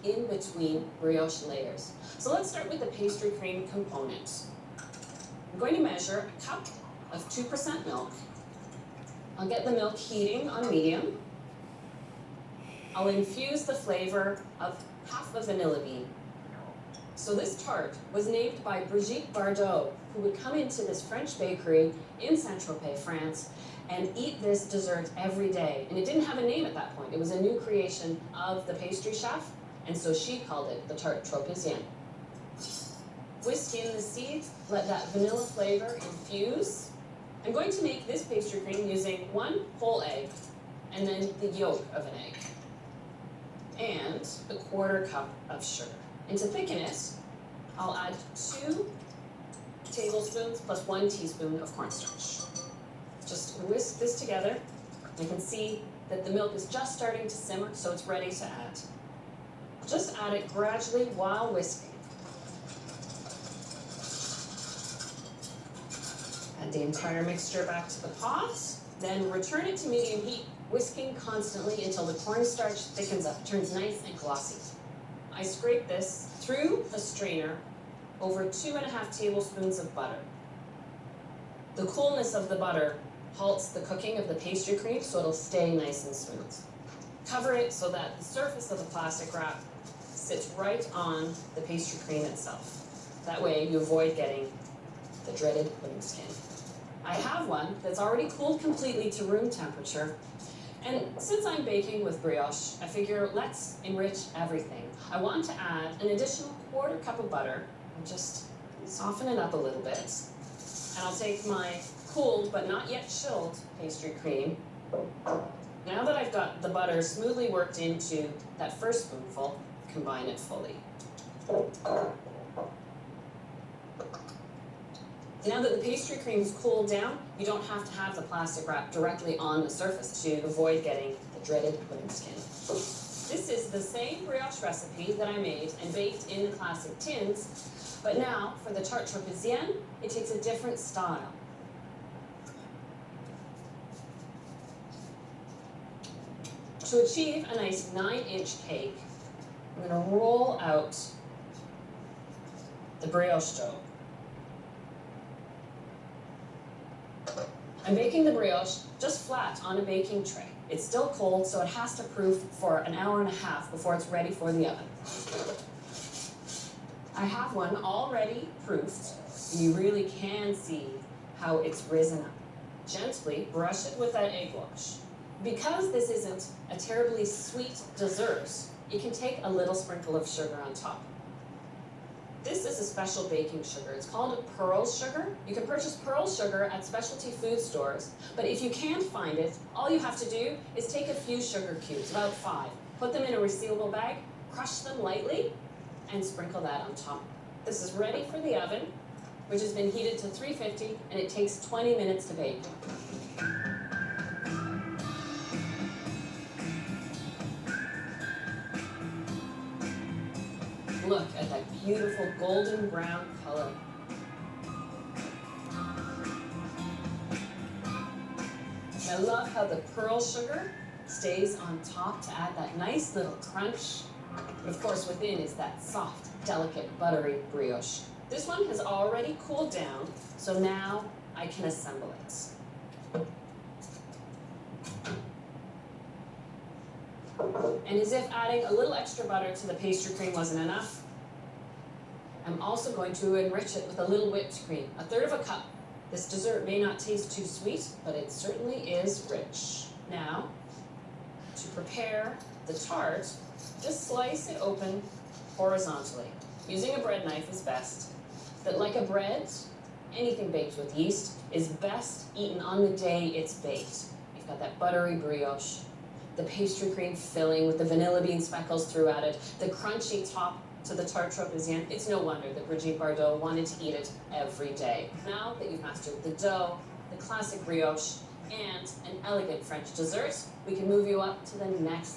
in between brioche layers. So let's start with the pastry cream component. I'm going to measure a cup of 2% milk. I'll get the milk heating on medium. I'll infuse the flavor of half a vanilla bean. So this tart was named by Brigit Bardot, who would come into this French bakery in Saint-Tropez, France, and eat this dessert every day. And it didn't have a name at that point. It was a new creation of the pastry chef, and so she called it the Tarte Tropezienne. Whisk in the seeds, let that vanilla flavor infuse. I'm going to make this pastry cream using 1 whole egg, and then the yolk of an egg, and a 1/4 cup of sugar. And to thicken it, I'll add 2 tablespoons plus 1 teaspoon of cornstarch. Just whisk this together. I can see that the milk is just starting to simmer, so it's ready to add. Just add it gradually while whisking. Add the entire mixture back to the pot, then return it to medium heat, whisking constantly until the cornstarch thickens up, turns nice and glossy. I scrape this through a strainer over 2½ tablespoons of butter. The coolness of the butter halts the cooking of the pastry cream, so it'll stay nice and smooth. Cover it so that the surface of the plastic wrap sits right on the pastry cream itself. That way you avoid getting the dreaded pudding skin. I have one that's already cooled completely to room temperature. And since I'm baking with brioche, I figure let's enrich everything. I want to add an additional 1/4 cup of butter and just soften it up a little bit. And I'll take my cooled but not yet chilled pastry cream. Now that I've got the butter smoothly worked into that first spoonful, combine it fully. Now that the pastry cream is cooled down, you don't have to have the plastic wrap directly on the surface to avoid getting the dreaded pudding skin. This is the same brioche recipe that I made and baked in the classic tins, but now for the Tarte Tropezienne, it takes a different style. To achieve a nice 9-inch cake, I'm going to roll out the brioche dough. I'm baking the brioche just flat on a baking tray. It's still cold, so it has to proof for an hour and a half before it's ready for the oven. I have one already proofed, and you really can see how it's risen up. Gently brush it with that egg wash. Because this isn't a terribly sweet dessert, you can take a little sprinkle of sugar on top. This is a special baking sugar. It's called pearl sugar. You can purchase pearl sugar at specialty food stores, but if you can't find it, all you have to do is take a few sugar cubes, about 5, put them in a resealable bag, crush them lightly, and sprinkle that on top. This is ready for the oven, which has been heated to 350, and it takes 20 minutes to bake. Look at that beautiful golden brown color. I love how the pearl sugar stays on top to add that nice little crunch. But of course within is that soft, delicate, buttery brioche. This one has already cooled down, so now I can assemble it. And as if adding a little extra butter to the pastry cream wasn't enough, I'm also going to enrich it with a little whipped cream, 1/3 cup. This dessert may not taste too sweet, but it certainly is rich. Now, to prepare the tart, just slice it open horizontally. Using a bread knife is best. But like a bread, anything baked with yeast is best eaten on the day it's baked. You've got that buttery brioche, the pastry cream filling with the vanilla bean speckles throughout it, the crunchy top to the Tarte Tropezienne. It's no wonder that Brigit Bardot wanted to eat it every day. Now that you've mastered the dough, the classic brioche, and an elegant French dessert, we can move you up to the next